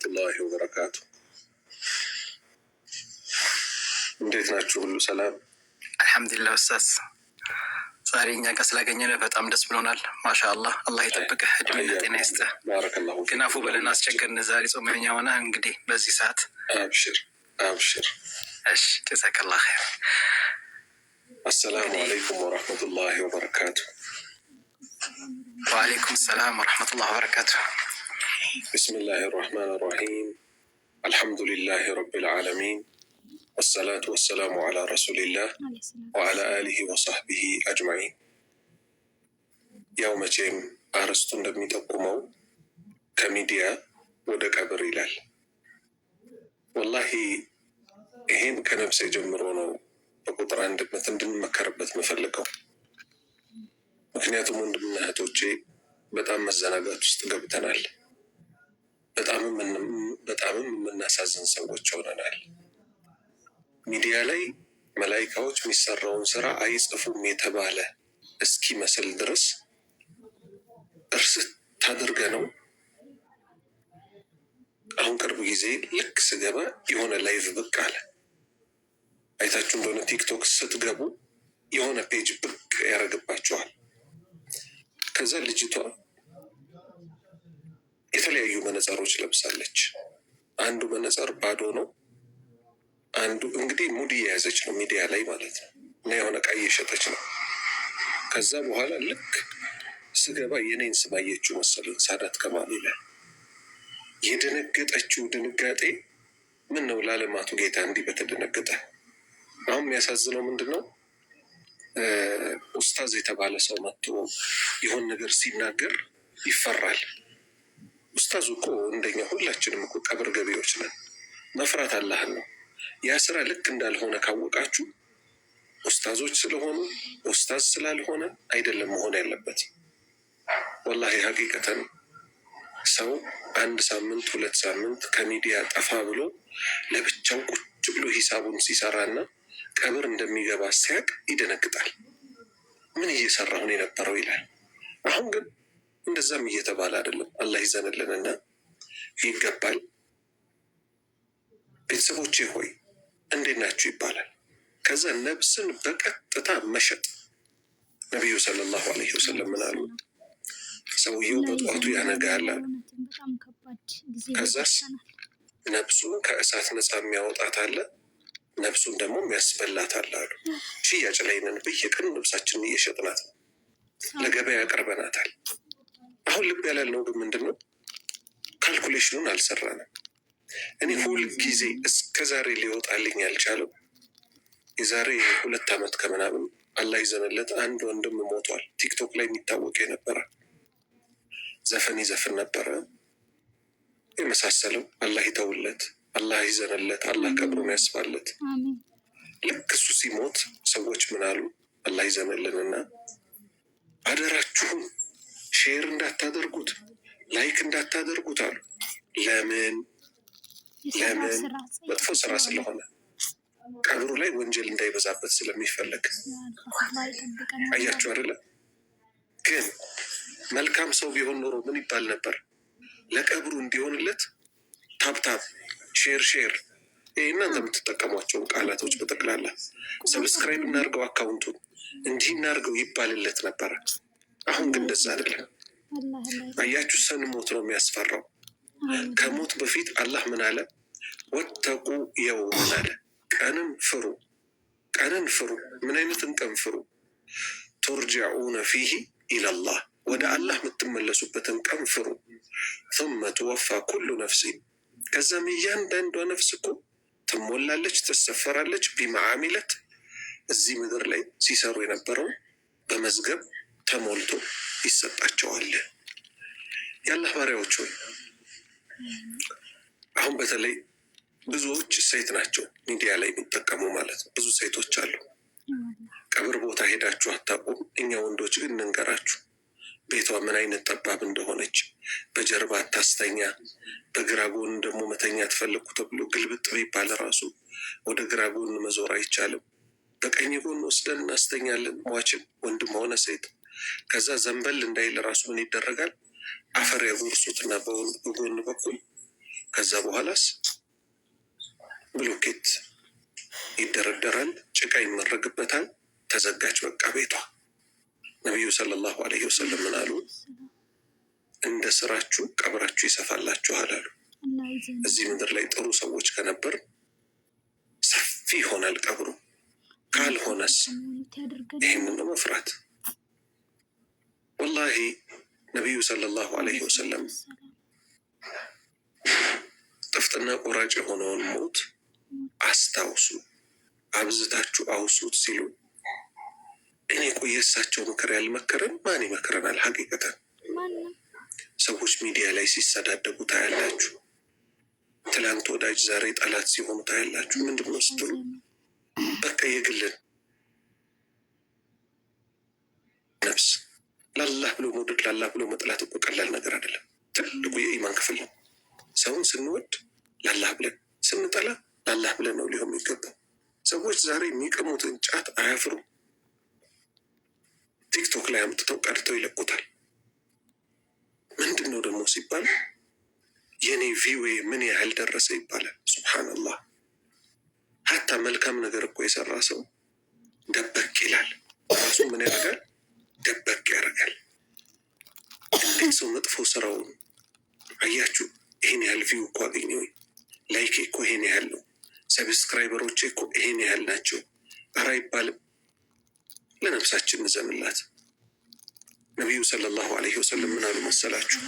ወረሕመቱላሂ ወበረካቱ። እንዴት ናችሁ? ሁሉ ሰላም? አልሐምዱሊላህ ኡስታዝ፣ ዛሬ እኛ ጋር ስላገኘን በጣም ደስ ብሎናል። ማሻአላህ፣ አላህ ይጠብቅህ፣ እድሜና ጤና ይስጥህ። ግን አፉ በለን አስቸገርን። ዛሬ ጾመኛ ሆነ እንግዲህ በዚህ ሰዓት። አብሽር አብሽር። እሺ፣ ጀዛከላህ ኸይር። አሰላሙ አለይኩም ወረሕመቱላሂ ወበረካቱ። ወአለይኩም ሰላም ወረሕመቱላሂ ወበረካቱ። ቢስሚላሂ ራሕማን ራሒም። አልሐምዱሊላሂ ረቢል ዓለሚን ወሰላቱ ወሰላሙ ዓላ ረሱሊላህ ወዓላ አሊሂ ወሰሕቢሂ አጅማዒን። ያው መቼም አርዕስቱ እንደሚጠቁመው ከሚዲያ ወደ ቀብር ይላል። ወላሂ ይሄን ከነፍሴ ጀምሮ ነው በቁጥር አንድነት እንድንመከርበት የምፈልገው። ምክንያቱም ወንድምና እህቶቼ በጣም መዘናጋት ውስጥ ገብተናል። በጣምም የምናሳዝን ሰዎች ሆነናል። ሚዲያ ላይ መላኢካዎች የሚሰራውን ስራ አይጽፉም የተባለ እስኪመስል ድረስ እርስት ታድርገ ነው። አሁን ቅርብ ጊዜ ልክ ስገባ የሆነ ላይቭ ብቅ አለ። አይታችሁ እንደሆነ ቲክቶክ ስትገቡ የሆነ ፔጅ ብቅ ያደርግባችኋል። ከዛ ልጅቷ የተለያዩ መነጽሮች ለብሳለች። አንዱ መነጽር ባዶ ነው። አንዱ እንግዲህ ሙድ የያዘች ነው ሚዲያ ላይ ማለት ነው። እና የሆነ ዕቃ እየሸጠች ነው። ከዛ በኋላ ልክ ስገባ የኔን ስም አየችው መሰለኝ፣ ሳዳት ከማል ይላል። የደነገጠችው ድንጋጤ ምን ነው ለዓለማቱ ጌታ እንዲህ በተደነገጠ። አሁን የሚያሳዝነው ምንድን ነው? ኡስታዝ የተባለ ሰው መጥቶ የሆን ነገር ሲናገር ይፈራል። ኡስታዙ እኮ እንደኛ ሁላችንም እኮ ቀብር ገቢዎች ነን። መፍራት አላህን ነው። ያ ስራ ልክ እንዳልሆነ ካወቃችሁ ኡስታዞች ስለሆኑ ኡስታዝ ስላልሆነ አይደለም መሆን ያለበት። ወላሂ ሀቂቀተን ሰው 1 ሳምንት 2 ሳምንት ከሚዲያ ጠፋ ብሎ ለብቻው ቁጭ ብሎ ሂሳቡን ሲሰራና ቀብር እንደሚገባ ሲያቅ ይደነግጣል። ምን እየሰራሁን የነበረው ይላል። አሁን ግን እንደዛም እየተባለ አይደለም። አላህ ይዘንልንና ይገባል። ቤተሰቦቼ ሆይ እንዴት ናችሁ ይባላል። ከዛ ነፍስን በቀጥታ መሸጥ። ነቢዩ ሰለላሁ ዐለይሂ ወሰለም ምን አሉ? ሰውየው በጠዋቱ ያነጋል አሉ። ከዛስ ነፍሱን ከእሳት ነፃ የሚያወጣት አለ፣ ነፍሱን ደግሞ የሚያስበላት አለ አሉ። ሽያጭ ላይ ነን። በየቀኑ ነፍሳችንን እየሸጥናት ነው፣ ለገበያ ያቀርበናታል። አሁን ልብ ያላልነው ግን ምንድን ነው? ካልኩሌሽኑን አልሰራንም። እኔ ሁል ጊዜ እስከ ዛሬ ሊወጣልኝ ያልቻለው የዛሬ 2 ዓመት ከምናምን አላህ ይዘንለት አንድ ወንድም ሞቷል። ቲክቶክ ላይ የሚታወቅ የነበረ ዘፈን ይዘፍን ነበረ የመሳሰለው። አላህ ይተውለት፣ አላህ ይዘንለት፣ አላህ ቀብሩን ያስፋለት። ልክ እሱ ሲሞት ሰዎች ምን አሉ? አላህ ይዘንልንና አደራችሁም ሼር እንዳታደርጉት፣ ላይክ እንዳታደርጉት አሉ። ለምን? መጥፎ ስራ ስለሆነ፣ ቀብሩ ላይ ወንጀል እንዳይበዛበት ስለሚፈለግ። አያችሁ አይደለ? ግን መልካም ሰው ቢሆን ኖሮ ምን ይባል ነበር? ለቀብሩ እንዲሆንለት ታብታብ፣ ሼር እናንተ የምትጠቀሟቸውን ቃላቶች በጠቅላላ ሰብስክራይብ እናርገው፣ አካውንቱን እንዲህ እናርገው ይባልለት ነበረ። አሁን ግን እንደዛ አይደለም። አያችሁ፣ ስንሞት ነው የሚያስፈራው። ከሞት በፊት አላህ ምን አለ? ወተቁ የውመን አለ። ቀንን ፍሩ፣ ቀንን ፍሩ። ምን አይነትን ቀን ፍሩ? ቱርጃኡነ ፊሂ ኢለላህ፣ ወደ አላህ የምትመለሱበትን ቀን ፍሩ። ثم ትወፋ ኩሉ ነፍሲን፣ ከዛም እያንዳንዷ ነፍስ እኮ ትሞላለች፣ ትሰፈራለች። ቢማ አሚለት፣ እዚህ ምድር ላይ ሲሰሩ የነበረው በመዝገብ ተሞልቶ ይሰጣቸዋል። የአላህ ባሪያዎች ሆይ አሁን በተለይ ብዙዎች ሴት ናቸው ሚዲያ ላይ የሚጠቀሙ ማለት ነው። ብዙ ሴቶች አሉ። ቀብር ቦታ ሄዳችሁ አታውቁም። እኛ ወንዶች ግን እንንገራችሁ፣ ቤቷ ምን አይነት ጠባብ እንደሆነች። በጀርባ አታስተኛ፣ በግራ ጎን ደግሞ መተኛ ትፈልጉ ተብሎ ግልብጥ ቢባል ራሱ ወደ ግራ ጎን መዞር አይቻልም። በቀኝ ጎን ወስደን እናስተኛለን ሟችን፣ ወንድም ሆነ ሴት። ከዛ ዘንበል እንዳይል ራሱ ምን ይደረጋል? አፈር ያጎርሱትና በጎን በኩል ከዛ በኋላስ ብሎኬት ይደረደራል፣ ጭቃ ይመረግበታል። ተዘጋች በቃ ቤቷ። ነቢዩ ሰለላሁ ዐለይሂ ወሰለም ምን አሉ? እንደ ስራችሁ ቀብራችሁ ይሰፋላችኋል አሉ። እዚህ ምድር ላይ ጥሩ ሰዎች ከነበር ሰፊ ይሆናል ቀብሩ። ካልሆነስ ይህንን ነው መፍራት። ወላሂ ነቢዩ ሰለላሁ ዐለይሂ ወሰለም ጥፍጥና ቆራጭ የሆነውን ሞት አስታውሱ፣ አብዝታችሁ አውሱት ሲሉ እኔ ቆይ የእሳቸው ምክር ያልመከረን ማን ይመክረናል? ሀቂቀተን ሰዎች ሚዲያ ላይ ሲሰዳደቡ ታያላችሁ። ትላንት ወዳጅ ዛሬ ጠላት ሲሆኑ ታያላችሁ። ምንድን ነው ስትሉ በቃ የግልን ነፍስ ላላህ ብሎ መውደድ ላላህ ብሎ መጥላት እኮ ቀላል ነገር አይደለም። ትልቁ የኢማን ክፍል ነው። ሰውን ስንወድ ላላህ ብለን ስንጠላ ላላህ ብለን ነው ሊሆን የሚገባው። ሰዎች ዛሬ የሚቀሙትን ጫት አያፍሩ። ቲክቶክ ላይ አምጥተው ቀድተው ይለቁታል። ምንድን ነው ደግሞ ሲባል የኔ ቪዌ ምን ያህል ደረሰ ይባላል። ሱብሓነላህ። ሀታ መልካም ነገር እኮ የሰራ ሰው ደበቅ ይላል። ራሱ ምን ያደርጋል? ደበቅ ያደርጋል። እንዴት ሰው መጥፎ ስራውን አያችሁ፣ ይሄን ያህል ቪው እኮ አገኘሁኝ፣ ላይክ እኮ ይሄን ያህል ነው፣ ሰብስክራይበሮች እኮ ይሄን ያህል ናቸው፣ ኧረ አይባልም። ለነፍሳችን እንዘንላት። ነቢዩ ሰለላሁ ዐለይሂ ወሰለም ምን አሉ መሰላችሁ?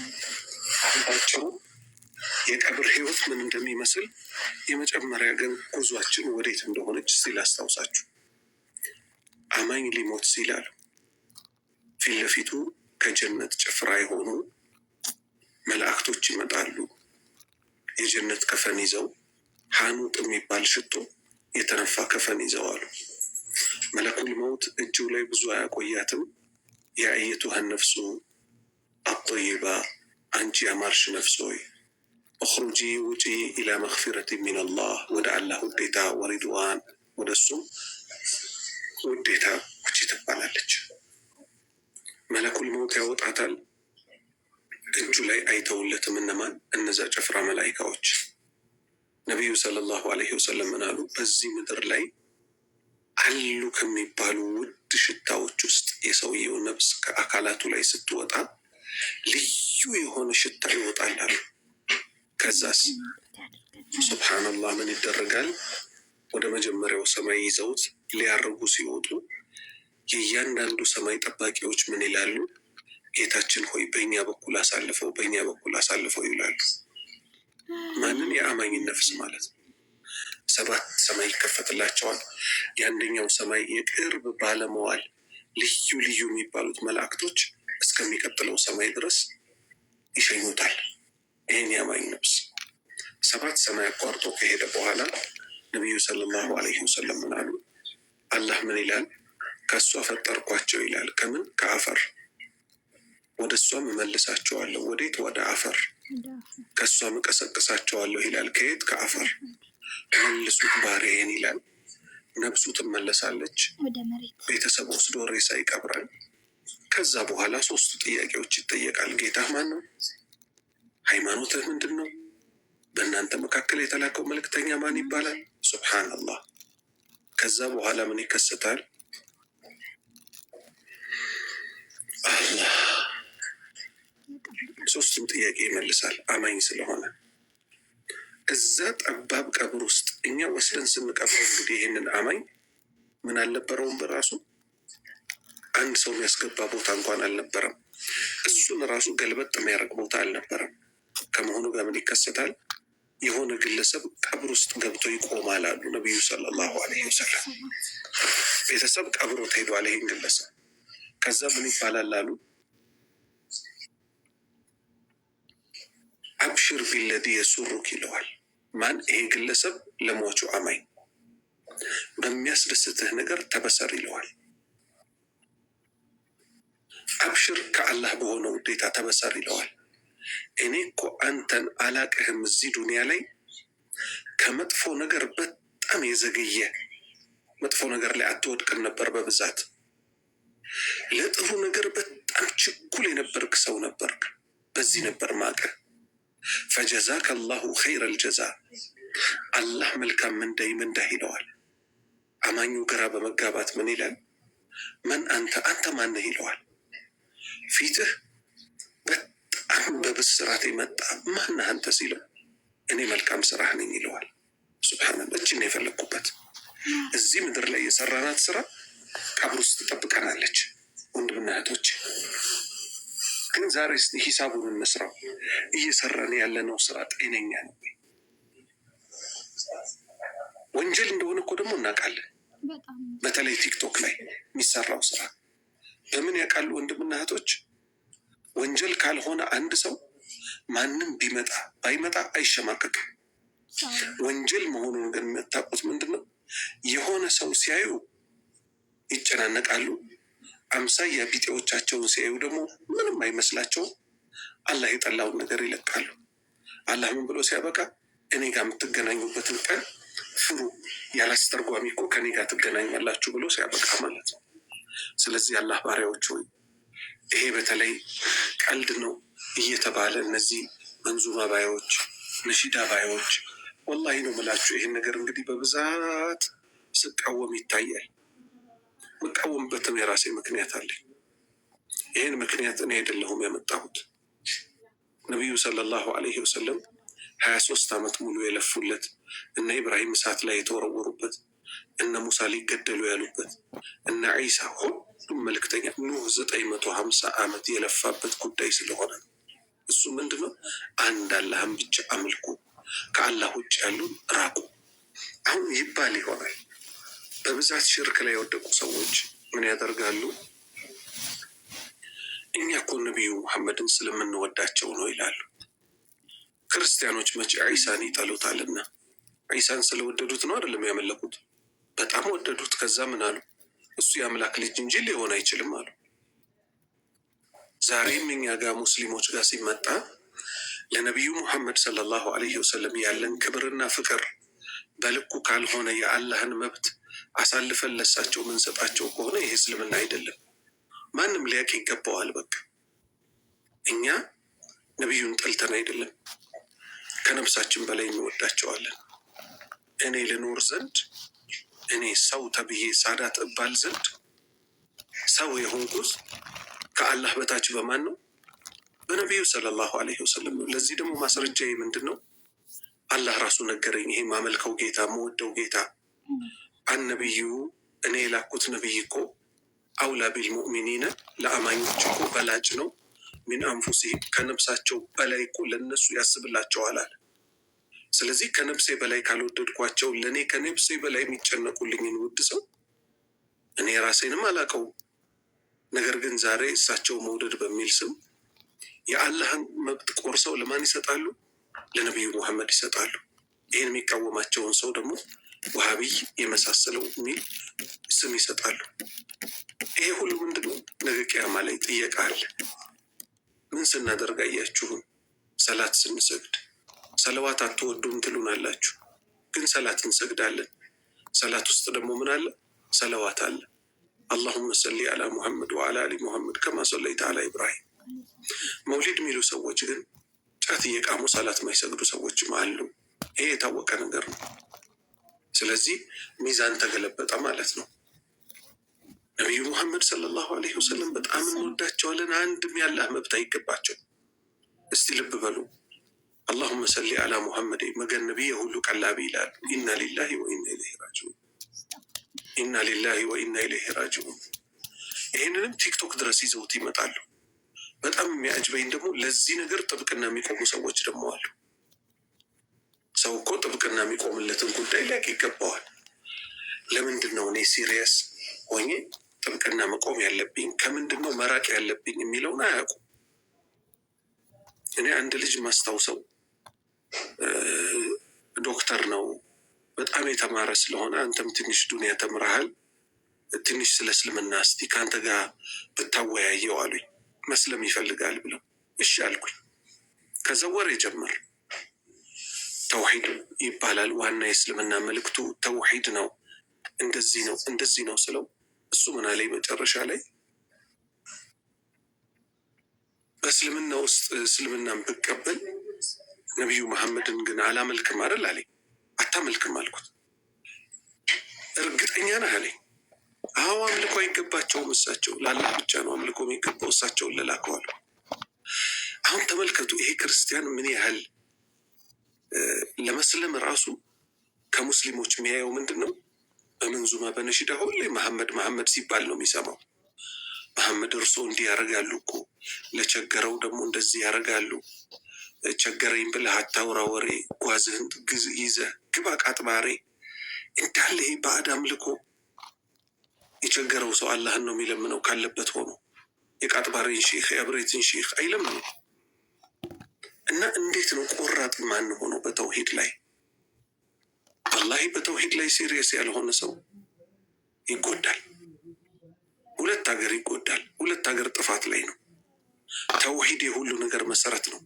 ባጭሩ የቀብር ህይወት ምን እንደሚመስል የመጨመሪያ ግን ጉዟችን ወዴት እንደሆነች ሲል አስታውሳችሁ። አማኝ ሊሞት ሲል አሉ ፊት ለፊቱ ከጀነት ጭፍራ የሆኑ መላእክቶች ይመጣሉ። የጀነት ከፈን ይዘው ሐኑጥ የሚባል ሽቶ የተነፋ ከፈን ይዘው አሉ። መለኩል መውት እጁ ላይ ብዙ አያቆያትም። የአየቱሃ ነፍሱ አጠይባ፣ አንቺ ያማርሽ ነፍስ ሆይ እኽሩጂ ውጪ ኢላ መግፊረት ሚነላህ፣ ወደ አላህ ውዴታ፣ ወሪድዋን፣ ወደ እሱም ውዴታ ውጪ ትባላለች። መለኩል መውት ያወጣታል። እጁ ላይ አይተውለትም። እነማን? እነዛ ጭፍራ መላኢካዎች። ነቢዩ ሰለላሁ ዐለይሂ ወሰለም ምን አሉ? በዚህ ምድር ላይ አሉ ከሚባሉ ውድ ሽታዎች ውስጥ የሰውየው ነፍስ ከአካላቱ ላይ ስትወጣ ልዩ የሆነ ሽታ ይወጣል አሉ። ከዛስ ሱብሓነላህ ምን ይደረጋል? ወደ መጀመሪያው ሰማይ ይዘውት ሊያርጉ ሲወጡ የእያንዳንዱ ሰማይ ጠባቂዎች ምን ይላሉ? ጌታችን ሆይ በእኛ በኩል አሳልፈው፣ በእኛ በኩል አሳልፈው ይላሉ። ማንን? የአማኝን ነፍስ ማለት ነው። 7 ሰማይ ይከፈትላቸዋል። የአንደኛው ሰማይ የቅርብ ባለመዋል ልዩ ልዩ የሚባሉት መላእክቶች እስከሚቀጥለው ሰማይ ድረስ ይሸኙታል። ይህን የአማኝ ነፍስ 7 ሰማይ አቋርጦ ከሄደ በኋላ ነቢዩ ሰለላሁ ዐለይሂ ወሰለም ምን አሉ? አላህ ምን ይላል? ከእሷ ፈጠርኳቸው ይላል። ከምን? ከአፈር። ወደ እሷም እመልሳቸዋለሁ። ወዴት? ወደ አፈር። ከእሷም እቀሰቅሳቸዋለሁ ይላል። ከየት? ከአፈር። መልሱት ባሪያዬን ይላል። ነብሱ ትመለሳለች። ቤተሰብ ወስዶ ሬሳ ይቀብራል። ከዛ በኋላ 3 ጥያቄዎች ይጠየቃል። ጌታህ ማን ነው? ሃይማኖትህ ምንድን ነው? በእናንተ መካከል የተላከው መልእክተኛ ማን ይባላል? ሱብሓነላህ። ከዛ በኋላ ምን ይከሰታል? አላህ 3ቱም ጥያቄ ይመልሳል አማኝ ስለሆነ። እዛ ጠባብ ቀብር ውስጥ እኛ ወስደን ስንቀብረው እንግዲህ ይህንን አማኝ ምን አልነበረውም፣ በራሱ አንድ ሰው የሚያስገባ ቦታ እንኳን አልነበረም። እሱን ራሱ ገልበጥ የሚያደርግ ቦታ አልነበረም። ከመሆኑ ጋር ምን ይከሰታል? የሆነ ግለሰብ ቀብር ውስጥ ገብቶ ይቆማል አሉ ነቢዩ ሰለላሁ ዐለይሂ ወሰለም። ቤተሰብ ቀብሮት ሄዷል ይሄን ግለሰብ። ከዛ ምን ይባላል አሉ? አብሽር ቢለዲ የሱሩክ ይለዋል። ማን? ይሄ ግለሰብ ለሟቹ አማኝ በሚያስደስትህ ነገር ተበሰር ይለዋል። አብሽር ከአላህ በሆነ ውዴታ ተበሰር ይለዋል። እኔ እኮ አንተን አላቅህም፣ እዚህ ዱንያ ላይ ከመጥፎ ነገር በጣም የዘገየ መጥፎ ነገር ላይ አትወድቅም ነበር በብዛት ለጥሩ ነገር በጣም ችኩል የነበርክ ሰው ነበርክ። በዚህ ነበር ማቀህ። ፈጀዛከ አላሁ ኸይረል ጀዛ፣ አላህ መልካም ምንዳህ ይለዋል። አማኙ ግራ በመጋባት ምን ይላል? መን አንተ ማነህ ይለዋል። ፊትህ በጣም በብስራት የመጣ ማነህ አንተ ሲለው እኔ መልካም ስራህ ነኝ ይለዋል። ሱብሃንአላህ። እችን የፈለግኩበት እዚህ ምድር ላይ የሰራናት ስራ ቀብር ውስጥ ትጠብቀናለች። ወንድምና እህቶች ግን ዛሬ ሂሳቡን እንስራው። እየሰራን ያለነው ስራ ጤነኛ ነው? ወንጀል እንደሆነ እኮ ደግሞ እናውቃለን። በተለይ ቲክቶክ ላይ የሚሰራው ስራ በምን ያውቃሉ ወንድምና እህቶች? ወንጀል ካልሆነ አንድ ሰው ማንም ቢመጣ ባይመጣ አይሸማቀቅም። ወንጀል መሆኑን ግን የምታውቁት ምንድን ነው? የሆነ ሰው ሲያዩ ይጨናነቃሉ። አምሳያ ቢጤዎቻቸውን ሲያዩ ደግሞ ምንም አይመስላቸውም። አላህ የጠላውን ነገር ይለቃሉ። አላህ ምን ብሎ ሲያበቃ እኔ ጋር የምትገናኙበትን ቀን ፍሩ፣ ያላስተርጓሚ እኮ ከኔ ጋር ትገናኛላችሁ ብሎ ሲያበቃ ማለት ነው። ስለዚህ አላህ ባሪያዎች ሆይ ይሄ በተለይ ቀልድ ነው እየተባለ እነዚህ መንዙማ ባዮች፣ ነሺዳ ባዮች ወላሂ ነው ምላችሁ ይህን ነገር እንግዲህ በብዛት ስቃወም ይታያል። መቃወምበትም የራሴ ምክንያት አለኝ። ይህን ምክንያት እኔ አይደለሁም ያመጣሁት። ነቢዩ ሰለላሁ ዐለይሂ ወሰለም 23 ዓመት ሙሉ የለፉለት፣ እነ ኢብራሂም እሳት ላይ የተወረወሩበት፣ እነ ሙሳ ሊገደሉ ያሉበት፣ እነ ዒሳ ሁሉም መልክተኛ ኑህ 950 ዓመት የለፋበት ጉዳይ ስለሆነ እሱ ምንድነው? አንድ አላህን ብቻ አምልኩ፣ ከአላህ ውጭ ያሉን ራቁ። አሁን ይባል ይሆናል በብዛት ሽርክ ላይ የወደቁ ሰዎች ምን ያደርጋሉ? እኛ እኮ ነቢዩ ሙሐመድን ስለምንወዳቸው ነው ይላሉ። ክርስቲያኖች መቼ ዒሳን ይጠሉታልና? ዒሳን ስለወደዱት ነው አይደለም ያመለኩት? በጣም ወደዱት። ከዛ ምን አሉ? እሱ የአምላክ ልጅ እንጂ ሊሆን አይችልም አሉ። ዛሬም እኛ ጋር ሙስሊሞች ጋር ሲመጣ ለነቢዩ ሙሐመድ ሰለላሁ ዐለይሂ ወሰለም ያለን ክብርና ፍቅር በልኩ ካልሆነ የአላህን መብት አሳልፈን ለሳቸው ምንሰጣቸው ከሆነ ይሄ እስልምና አይደለም። ማንም ሊያቅ ይገባዋል። በቃ እኛ ነቢዩን ጠልተን አይደለም፣ ከነፍሳችን በላይ እንወዳቸዋለን። እኔ ልኖር ዘንድ እኔ ሰው ተብዬ ሳዳት እባል ዘንድ ሰው የሆንኩት ከአላህ በታች በማን ነው? በነቢዩ ሰለላሁ ዐለይሂ ወሰለም ነው። ለዚህ ደግሞ ማስረጃዬ ምንድን ነው? አላህ ራሱ ነገረኝ። ይሄ ማመልከው ጌታ መወደው ጌታ አነቢዩ እኔ የላኩት ነቢይ እኮ አውላ ቢልሙእሚኒነ ለአማኞች እኮ በላጭ ነው። ሚን አንፉሲሂም ከነብሳቸው በላይ እኮ ለነሱ ያስብላቸዋል አለ። ስለዚህ ከነብሴ በላይ ካልወደድኳቸው ለእኔ ከነብሴ በላይ የሚጨነቁልኝን ውድ ሰው እኔ ራሴንም አላቀው። ነገር ግን ዛሬ እሳቸው መውደድ በሚል ስም የአላህን መብት ቆርሰው ለማን ይሰጣሉ? ለነቢዩ ሙሐመድ ይሰጣሉ። ይህን የሚቃወማቸውን ሰው ደግሞ ውሃቢይ የመሳሰለው የሚል ስም ይሰጣሉ። ይሄ ሁሉ ምንድነው? ነገ ቂያማ ላይ ጥየቃ አለ። ምን ስናደርግ አያችሁን? ሰላት ስንሰግድ ሰለዋት አትወዱም ትሉናላችሁ፣ ግን ሰላት እንሰግዳለን። ሰላት ውስጥ ደግሞ ምን አለ? ሰለዋት አለ። አላሁመ ሰሊ አላ ሙሐመድ ወአላ አሊ ሙሐመድ ከማ ሰለይተ አላ ኢብራሂም። መውሊድ የሚሉ ሰዎች ግን ጫት እየቃሙ ሰላት የማይሰግዱ ሰዎችም አሉ። ይሄ የታወቀ ነገር ነው። ስለዚህ ሚዛን ተገለበጠ ማለት ነው። ነቢዩ ሙሐመድ ሰለላሁ ዐለይሂ ወሰለም በጣም እንወዳቸዋለን። አንድም ያላህ መብት አይገባቸው። እስቲ ልብ በሉ። አላሁመ ሰሊ አላ ሙሐመድ መገን ነቢይ ሁሉ ቀላቢ ይላሉ። ኢና ሊላሂ ወኢና ኢለይሂ ራጂዑን፣ ኢና ሊላሂ ወኢና ኢለይሂ ራጂዑን። ይህንንም ቲክቶክ ድረስ ይዘውት ይመጣሉ። በጣም የሚያጅበኝ ደግሞ ለዚህ ነገር ጥብቅና የሚቆሙ ሰዎች ደግሞ አሉ። ሰው እኮ ጥብቅና የሚቆምለትን ጉዳይ ሊያውቅ ይገባዋል። ለምንድን ነው እኔ ሲሪየስ ሆኜ ጥብቅና መቆም ያለብኝ፣ ከምንድን ነው መራቅ ያለብኝ የሚለውን አያውቁ። እኔ አንድ ልጅ ማስታውሰው ዶክተር ነው፣ በጣም የተማረ ስለሆነ አንተም ትንሽ ዱንያ ተምረሃል፣ ትንሽ ስለ እስልምና እስቲ ከአንተ ጋር ብታወያየው አሉኝ። መስለም ይፈልጋል ብለው እሺ አልኩኝ። ከዛ ወሬ ጀመር። ተውሂድ ይባላል ዋና የእስልምና መልእክቱ ተውሂድ ነው፣ እንደዚህ ነው እንደዚህ ነው ስለው እሱ ምን አለኝ መጨረሻ ላይ በእስልምና ውስጥ እስልምናን ብቀበል ነቢዩ መሐመድን ግን አላመልክም አይደል አለኝ። አታመልክም አልኩት። እርግጠኛ ነህ አለኝ። አዎ አምልኮ አይገባቸውም፣ እሳቸው ለአላህ ብቻ ነው አምልኮ የሚገባው፣ እሳቸውን ለላከዋል። አሁን ተመልከቱ፣ ይሄ ክርስቲያን ምን ያህል ለመስለም ራሱ ከሙስሊሞች የሚያየው ምንድን ነው? በመንዙማ በነሽዳ ሁሌ መሐመድ መሐመድ ሲባል ነው የሚሰማው። መሐመድ እርሶ እንዲህ ያደርጋሉ እኮ፣ ለቸገረው ደግሞ እንደዚህ ያደርጋሉ፣ ቸገረኝ ብለህ አታውራ ወሬ፣ ጓዝህን ይዘህ ግባ ቃጥባሬ እንዳለ። ይሄ ባዕድ አምልኮ። የቸገረው ሰው አላህን ነው የሚለምነው ካለበት ሆኖ። የቃጥባሬን ሼክ የአብሬትን ሼክ አይለምንም። እና እንዴት ነው ቆራጥ ማን ሆነው በተውሂድ ላይ? ወላሂ በተውሂድ ላይ ሲሪየስ ያልሆነ ሰው ይጎዳል። ሁለት ሀገር ይጎዳል። ሁለት ሀገር ጥፋት ላይ ነው። ተውሂድ የሁሉ ነገር መሰረት ነው።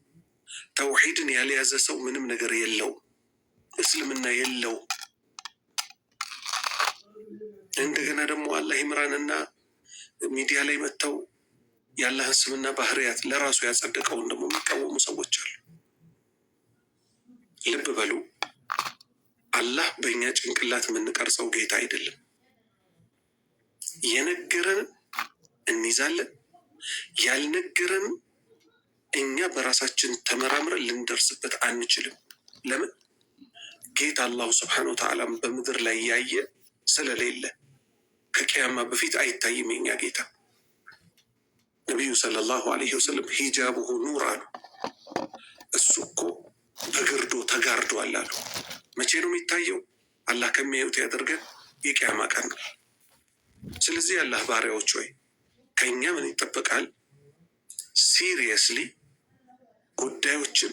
ተውሂድን ያልያዘ ሰው ምንም ነገር የለው፣ እስልምና የለው። እንደገና ደግሞ አላህ ይምራንና ሚዲያ ላይ መጥተው የአላህን ስምና ባህሪያት ለራሱ ያጸደቀውን ደግሞ የሚቃወሙ ሰዎች አሉ። ልብ በሉ፣ አላህ በእኛ ጭንቅላት የምንቀርጸው ጌታ አይደለም። የነገረንን እንይዛለን፣ ያልነገረንን እኛ በራሳችን ተመራምረን ልንደርስበት አንችልም። ለምን? ጌታ አላሁ ስብሓነ ወተዓላም በምድር ላይ ያየ ስለሌለ ከቅያማ በፊት አይታይም የኛ ጌታ። ነቢዩ ሰለላሁ ዐለይሂ ወሰለም ሂጃቡሁ ኑር አሉ። እሱ እኮ በግርዶ ተጋርዷል አሉ። መቼ ነው የሚታየው? አላህ ከሚያዩት ያደርገን፣ የቅያማ ቀን ነው። ስለዚህ አላህ ባሪያዎች ሆይ ከእኛ ምን ይጠበቃል? ሲሪየስሊ ጉዳዮችን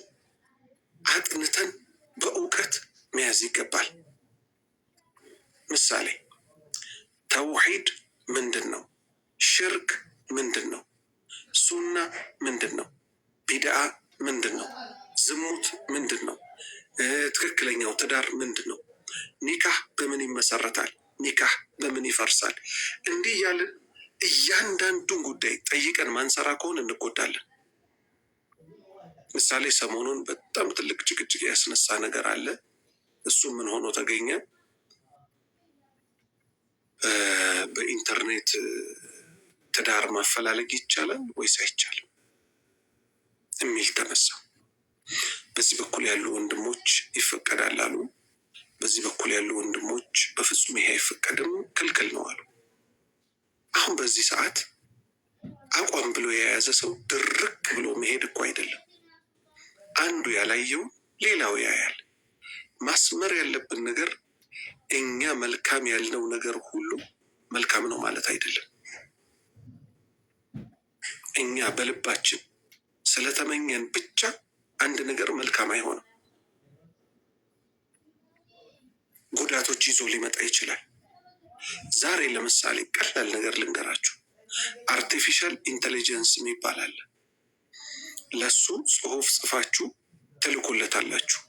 አጥንተን በእውቀት መያዝ ይገባል። ምሳሌ ተውሂድ ምንድን ነው? ሽርክ ምንድን ነው? ሱና ምንድን ነው? ቢድዓ ምንድን ነው? ዝሙት ምንድን ነው? ትክክለኛው ትዳር ምንድን ነው? ኒካህ በምን ይመሰረታል? ኒካህ በምን ይፈርሳል? እንዲህ ያለን እያንዳንዱን ጉዳይ ጠይቀን ማንሰራ ከሆን እንጎዳለን። ምሳሌ ሰሞኑን በጣም ትልቅ ጭቅጭቅ ያስነሳ ነገር አለ። እሱ ምን ሆኖ ተገኘ? በኢንተርኔት ትዳር ማፈላለግ ይቻላል ወይስ አይቻልም የሚል ተነሳ። በዚህ በኩል ያሉ ወንድሞች ይፈቀዳል አሉ። በዚህ በኩል ያሉ ወንድሞች በፍጹም ይሄ አይፈቀድም፣ ክልክል ነው አሉ። አሁን በዚህ ሰዓት አቋም ብሎ የያዘ ሰው ድርቅ ብሎ መሄድ እኮ አይደለም። አንዱ ያላየው ሌላው ያያል። ማስመር ያለብን ነገር እኛ መልካም ያልነው ነገር ሁሉ መልካም ነው ማለት አይደለም። እኛ በልባችን ስለተመኘን ብቻ አንድ ነገር መልካም አይሆንም። ጉዳቶች ይዞ ሊመጣ ይችላል። ዛሬ ለምሳሌ ቀላል ነገር ልንገራችሁ። አርቲፊሻል ኢንቴሊጀንስ የሚባል አለ። ለሱ ጽሁፍ ጽፋችሁ ትልኩለታላችሁ።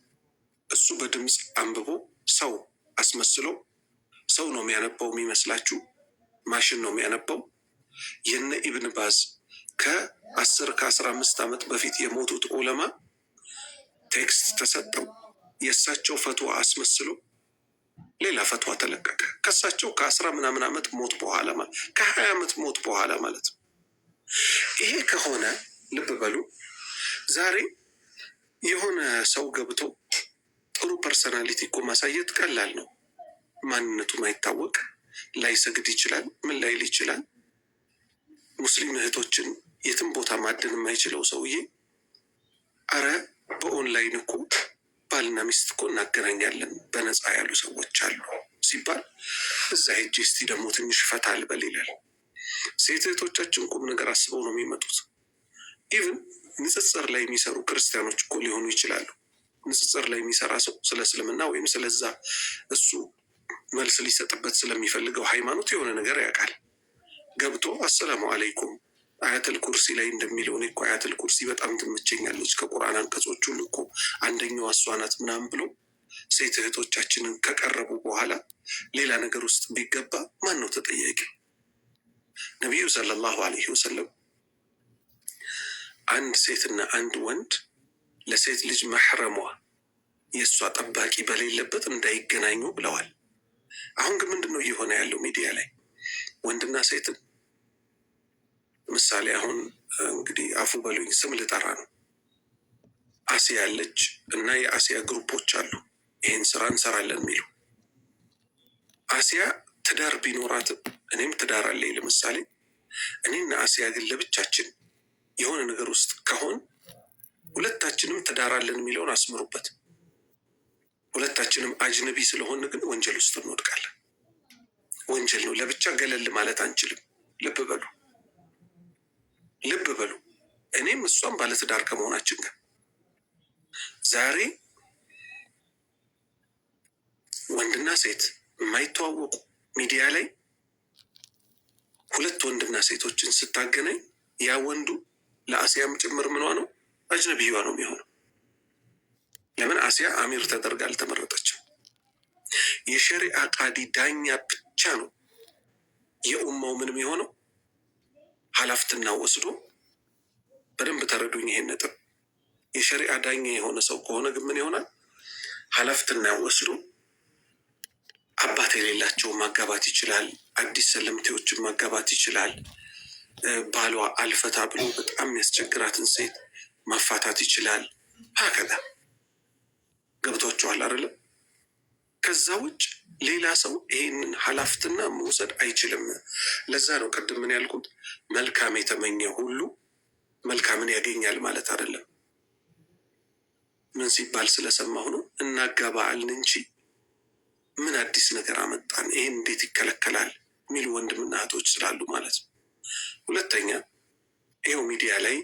እሱ በድምፅ አንብቦ ሰው አስመስሎ ሰው ነው የሚያነባው የሚመስላችሁ፣ ማሽን ነው የሚያነባው። የነ ኢብን ባዝ ከ15 ዓመት በፊት የሞቱት ዑለማ ቴክስት ተሰጠው፣ የእሳቸው ፈትዋ አስመስሎ ሌላ ፈትዋ ተለቀቀ። ከእሳቸው ከ10 ምናምን ዓመት ሞት በኋላ ማለት ከ20 ዓመት ሞት በኋላ ማለት ነው። ይሄ ከሆነ ልብ በሉ፣ ዛሬ የሆነ ሰው ገብቶ ጥሩ ፐርሰናሊቲ እኮ ማሳየት ቀላል ነው። ማንነቱ ማይታወቅ ላይሰግድ ይችላል፣ ምን ላይል ይችላል። ሙስሊም እህቶችን የትም ቦታ ማደን የማይችለው ሰውዬ አረ በኦንላይን እኮ ባልና ሚስት እኮ እናገናኛለን በነፃ ያሉ ሰዎች አሉ ሲባል እዛ ሄጄ እስቲ ደግሞ ትንሽ ፈታ ልበል ይላል። ሴት እህቶቻችን ቁም ነገር አስበው ነው የሚመጡት። ኢቭን ንጽጽር ላይ የሚሰሩ ክርስቲያኖች እኮ ሊሆኑ ይችላሉ። ንጽጽር ላይ የሚሰራ ሰው ስለ እስልምና ወይም ስለዛ እሱ መልስ ሊሰጥበት ስለሚፈልገው ሃይማኖት የሆነ ነገር ያውቃል። ገብቶ አሰላሙ አለይኩም አያተል ኩርሲ ላይ እንደሚለው እኔ እኮ አያተል ኩርሲ በጣም ትመቸኛለች ከቁርአን አንቀጾች ሁሉ እኮ አንደኛው እሷ ናት ምናምን ብሎ ሴት እህቶቻችንን ከቀረቡ በኋላ ሌላ ነገር ውስጥ ቢገባ ማን ነው ተጠያቂ? ነቢዩ ሰለላሁ ዐለይሂ ወሰለም አንድ ሴትና አንድ ወንድ ለሴት ልጅ መሕረሟ የእሷ ጠባቂ በሌለበት እንዳይገናኙ ብለዋል። አሁን ግን ምንድን ነው እየሆነ ያለው ሚዲያ ላይ ወንድና ሴትን ምሳሌ አሁን እንግዲህ አፉ በሉኝ ስም ልጠራ ነው። አሲያ ያለች እና የአሲያ ግሩፖች አሉ ይህን ስራ እንሰራለን የሚሉ። አሲያ ትዳር ቢኖራትም እኔም ትዳር አለኝ ለምሳሌ እኔና አሲያ ግን ለብቻችን የሆነ ነገር ውስጥ ከሆን ሁለታችንም ትዳር አለን የሚለውን አስምሩበት። ሁለታችንም አጅነቢ ስለሆን ግን ወንጀል ውስጥ እንወድቃለን። ወንጀል ነው። ለብቻ ገለል ማለት አንችልም። ልብ በሉ ልብ በሉ። እኔም እሷም ባለትዳር ከመሆናችን ጋር ዛሬ ወንድና ሴት የማይተዋወቁ ሚዲያ ላይ ሁለት ወንድና ሴቶችን ስታገናኝ ያ ወንዱ ለአሲያም ጭምር ምኗ ነው አጅነቢዋ ነው የሚሆነው። ለምን አሲያ አሚር ተደርጋ አልተመረጠችም? የሸሪዓ ቃዲ ዳኛ ብቻ ነው የኡማው ምንም የሆነው ኃላፊነትና ወስዶ። በደንብ ተረዱኝ ይሄን ነጥብ። የሸሪዓ ዳኛ የሆነ ሰው ከሆነ ግን ምን ይሆናል? ኃላፊነትና ወስዶ አባት የሌላቸውን ማጋባት ይችላል። አዲስ ሰለምቴዎችን ማጋባት ይችላል። ባሏ አልፈታ ብሎ በጣም የሚያስቸግራትን ሴት ማፋታት ይችላል። ሀከዛ ገብቷችኋል አይደለም? ከዛ ውጭ ሌላ ሰው ይሄንን ኃላፊነትና መውሰድ አይችልም። ለዛ ነው ቅድም ምን ያልኩት መልካም የተመኘ ሁሉ መልካምን ያገኛል ማለት አይደለም። ምን ሲባል ስለሰማሁ ነው። እናጋባ አልን እንጂ ምን አዲስ ነገር አመጣን? ይሄን እንዴት ይከለከላል የሚሉ ወንድምና እህቶች ስላሉ ማለት ነው። ሁለተኛ ይኸው ሚዲያ ላይ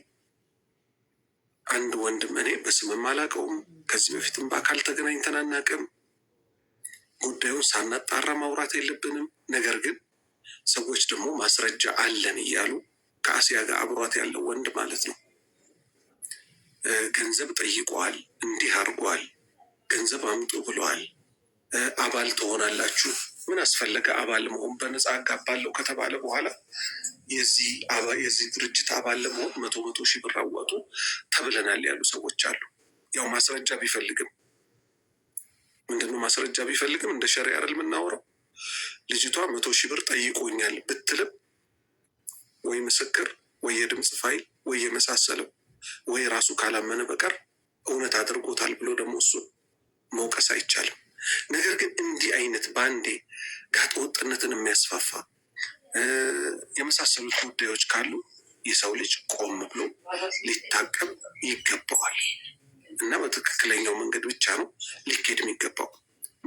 አንድ ወንድም እኔ በስምም አላውቀውም፣ ከዚህ በፊትም በአካል ተገናኝተን አናውቅም። ጉዳዩን ሳናጣራ ማውራት የለብንም። ነገር ግን ሰዎች ደግሞ ማስረጃ አለን እያሉ ከአሲያ ጋር አብሯት ያለው ወንድ ማለት ነው ገንዘብ ጠይቀዋል፣ እንዲህ አድርጓል፣ ገንዘብ አምጡ ብለዋል፣ አባል ትሆናላችሁ። ምን አስፈለገ አባል መሆን? በነፃ አጋባለሁ ከተባለ በኋላ የዚህ ድርጅት አባል ለመሆን 100 ሺህ ብር አዋጡ ተብለናል ያሉ ሰዎች አሉ። ያው ማስረጃ ቢፈልግም ምንድነው ማስረጃ ቢፈልግም እንደ ሸሪዓ አይደል የምናወራው። ልጅቷ 100 ሺህ ብር ጠይቆኛል ብትልም ወይ ምስክር ወይ የድምፅ ፋይል ወይ የመሳሰለው ወይ ራሱ ካላመነ በቀር እውነት አድርጎታል ብሎ ደግሞ እሱን መውቀስ አይቻልም። ነገር ግን እንዲህ አይነት በአንዴ ጋጠ ወጥነትን የሚያስፋፋ የመሳሰሉት ጉዳዮች ካሉ የሰው ልጅ ቆም ብሎ ሊታቀብ ይገባዋል እና በትክክለኛው መንገድ ብቻ ነው ሊኬድ የሚገባው።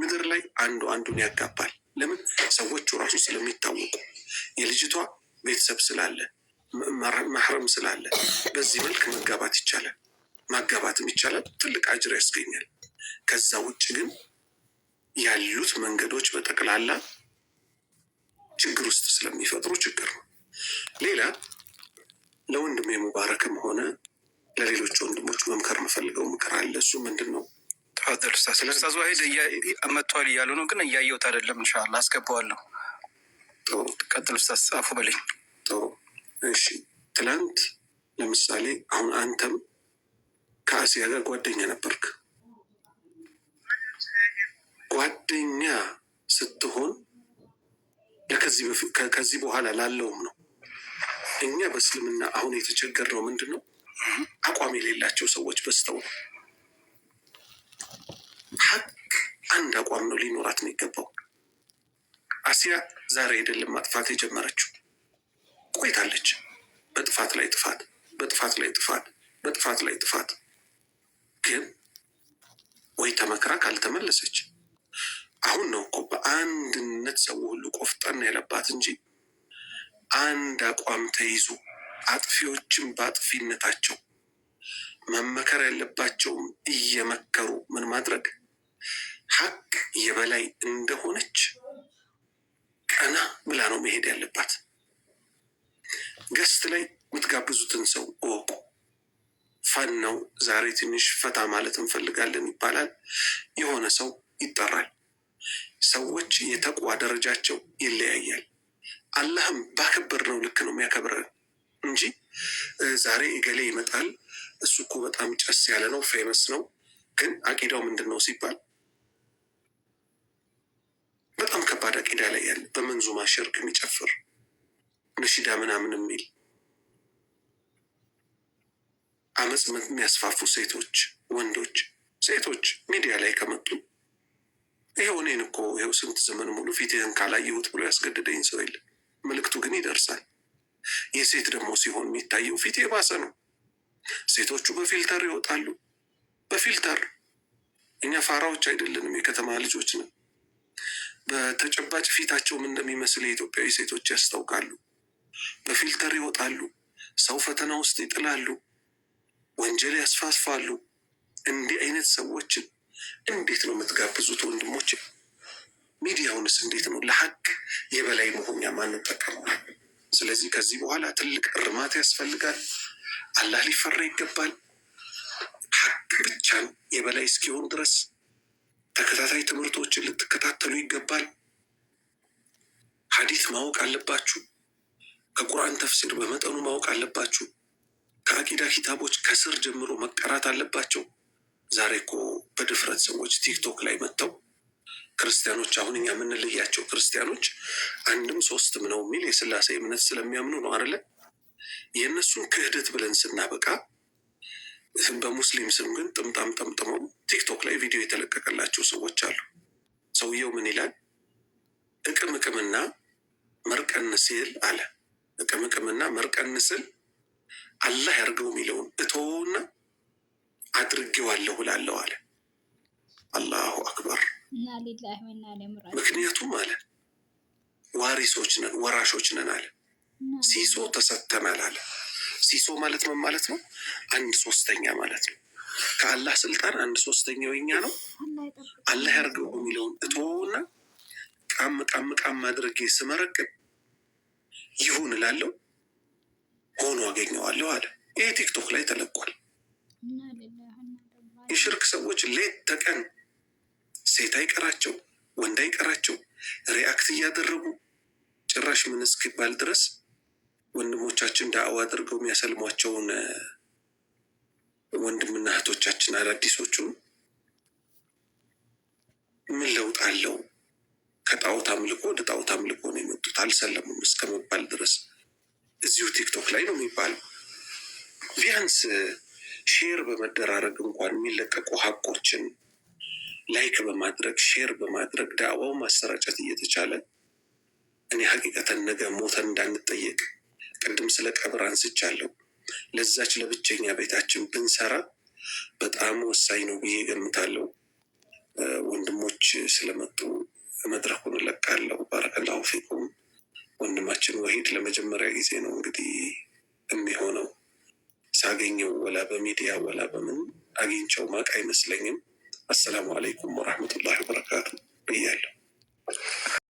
ምድር ላይ አንዱ አንዱን ያጋባል። ለምን? ሰዎቹ ራሱ ስለሚታወቁ የልጅቷ ቤተሰብ ስላለ ማህረም ስላለ በዚህ መልክ መጋባት ይቻላል፣ ማጋባትም ይቻላል፣ ትልቅ አጅር ያስገኛል። ከዛ ውጭ ግን ያሉት መንገዶች በጠቅላላ ችግር ውስጥ ስለሚፈጥሩ ችግር ነው። ሌላ ለወንድሜ ሙባረክም ሆነ ለሌሎች ወንድሞች መምከር የምፈልገው ምክር አለ። እሱ ምንድን ነው? ኡስታዝ ዋሂድ መጥቷል እያሉ ነው፣ ግን እያየሁት አይደለም። ኢንሻላህ አስገባዋለሁ። ጥሩ ቀጥል ኡስታዝ፣ አፉ በለኝ። ጥሩ እሺ። ትላንት ለምሳሌ አሁን አንተም ከአሲያ ጋር ጓደኛ ነበርክ። ጓደኛ ስትሆን ከዚህ በኋላ ላለውም ነው። እኛ በእስልምና አሁን የተቸገርነው ምንድን ነው? አቋም የሌላቸው ሰዎች በዝተው ነው። ሀቅ አንድ አቋም ነው ሊኖራት ነው የሚገባው። አሲያ ዛሬ አይደለም ማጥፋት የጀመረችው፣ ቆይታለች። በጥፋት ላይ ጥፋት፣ በጥፋት ላይ ጥፋት፣ በጥፋት ላይ ጥፋት። ግን ወይ ተመክራ ካልተመለሰች አሁን ነው እኮ በአንድነት ሰው ሁሉ ቆፍጠን ያለባት እንጂ አንድ አቋም ተይዞ አጥፊዎችን በአጥፊነታቸው መመከር ያለባቸውም እየመከሩ ምን ማድረግ ሀቅ የበላይ እንደሆነች ቀና ብላ ነው መሄድ ያለባት። ገስት ላይ የምትጋብዙትን ሰው እወቁ። ፈን ነው ዛሬ ትንሽ ፈታ ማለት እንፈልጋለን ይባላል። የሆነ ሰው ይጠራል። ሰዎች የተቋ ደረጃቸው ይለያያል። አላህም ባከበር ነው ልክ ነው የሚያከብረን እንጂ ዛሬ እገሌ ይመጣል እሱ እኮ በጣም ጨስ ያለ ነው፣ ፌመስ ነው። ግን አቂዳው ምንድን ነው ሲባል በጣም ከባድ አቂዳ ላይ ያለ በመንዙማ ሽርክ የሚጨፍር ነሺዳ ምናምን የሚል አመፅ የሚያስፋፉ ሴቶች፣ ወንዶች፣ ሴቶች ሚዲያ ላይ ከመጡ ይኸው እኔን እኮ ይኸው ስንት ዘመን ሙሉ ፊትህን ካላየሁት ብሎ ያስገደደኝ ሰው የለም። መልእክቱ ግን ይደርሳል። የሴት ደግሞ ሲሆን የሚታየው ፊት የባሰ ነው። ሴቶቹ በፊልተር ይወጣሉ። በፊልተር እኛ ፋራዎች አይደለንም፣ የከተማ ልጆች ነን። በተጨባጭ ፊታቸውም እንደሚመስል የኢትዮጵያዊ ሴቶች ያስታውቃሉ። በፊልተር ይወጣሉ። ሰው ፈተና ውስጥ ይጥላሉ። ወንጀል ያስፋፋሉ። እንዲህ አይነት ሰዎችን እንዴት ነው የምትጋብዙት ወንድሞች? ሚዲያውንስ እንዴት ነው ለሀቅ የበላይ መሆኛ ማንጠቀመው? ስለዚህ ከዚህ በኋላ ትልቅ እርማት ያስፈልጋል። አላህ ሊፈራ ይገባል። ሀቅ ብቻን የበላይ እስኪሆን ድረስ ተከታታይ ትምህርቶችን ልትከታተሉ ይገባል። ሐዲስ ማወቅ አለባችሁ። ከቁርአን ተፍሲር በመጠኑ ማወቅ አለባችሁ። ከአቂዳ ኪታቦች ከስር ጀምሮ መቀራት አለባቸው። ዛሬ እኮ በድፍረት ሰዎች ቲክቶክ ላይ መጥተው ክርስቲያኖች፣ አሁን እኛ የምንለያቸው ክርስቲያኖች አንድም ሶስትም ነው የሚል የስላሴ እምነት ስለሚያምኑ ነው አይደለ? የእነሱን ክህደት ብለን ስናበቃ በሙስሊም ስም ግን ጥምጣም ጠምጥመው ቲክቶክ ላይ ቪዲዮ የተለቀቀላቸው ሰዎች አሉ። ሰውየው ምን ይላል? እቅምቅምና መርቀን ስል አለ። እቅምቅምና መርቀን ስል አላህ ያርገው የሚለውን እቶና አድርጌዋለሁ እላለሁ አለ። አላሁ አክበር። ምክንያቱም አለ ዋሪሶች ነን፣ ወራሾች ነን አለ። ሲሶ ተሰጥተናል አለ። ሲሶ ማለት ምን ማለት ነው? 1/3 ማለት ነው። ከአላህ ስልጣን 1/3 የኛ ነው። አላህ ያርገው የሚለውን እቶና ቃም ቃም ቃም አድርጌ ስመረቅን ይሁን እላለሁ፣ ሆኖ አገኘዋለሁ አለ። ይሄ ቲክቶክ ላይ ተለቋል። የሽርክ ሰዎች ሌት ተቀን ሴት አይቀራቸው ወንድ አይቀራቸው ሪአክት እያደረጉ ጭራሽ ምን እስኪባል ድረስ ወንድሞቻችን ዳዕዋ አድርገው የሚያሰልሟቸውን ወንድምና እህቶቻችን አዳዲሶቹን ምን ለውጥ አለው? ከጣዖት አምልኮ ወደ ጣዖት አምልኮ ነው የመጡት፣ አልሰለሙም እስከመባል ድረስ እዚሁ ቲክቶክ ላይ ነው የሚባለው። ቢያንስ ሼር በመደራረግ እንኳን የሚለቀቁ ሀቆችን ላይክ በማድረግ ሼር በማድረግ ዳዕዋው ማሰራጨት እየተቻለ እኔ ሀቂቀተን ነገ ሞተን እንዳንጠየቅ ቅድም ስለ ቀብር አንስቻለሁ። ለዛች ለብቸኛ ቤታችን ብንሰራ በጣም ወሳኝ ነው ብዬ ገምታለሁ። ወንድሞች ስለመጡ መድረኩን እለቃለሁ። ባረከላሁ ፊኩም። ወንድማችን ወሂድ ለመጀመሪያ ጊዜ ነው እንግዲህ የሚሆነው። ሳገኘው ወላ በሚዲያ ወላ በምን አግኝቸው ማቅ አይመስለኝም። አሰላሙ አለይኩም ወራህመቱላሂ ወበረካቱ ብያለሁ።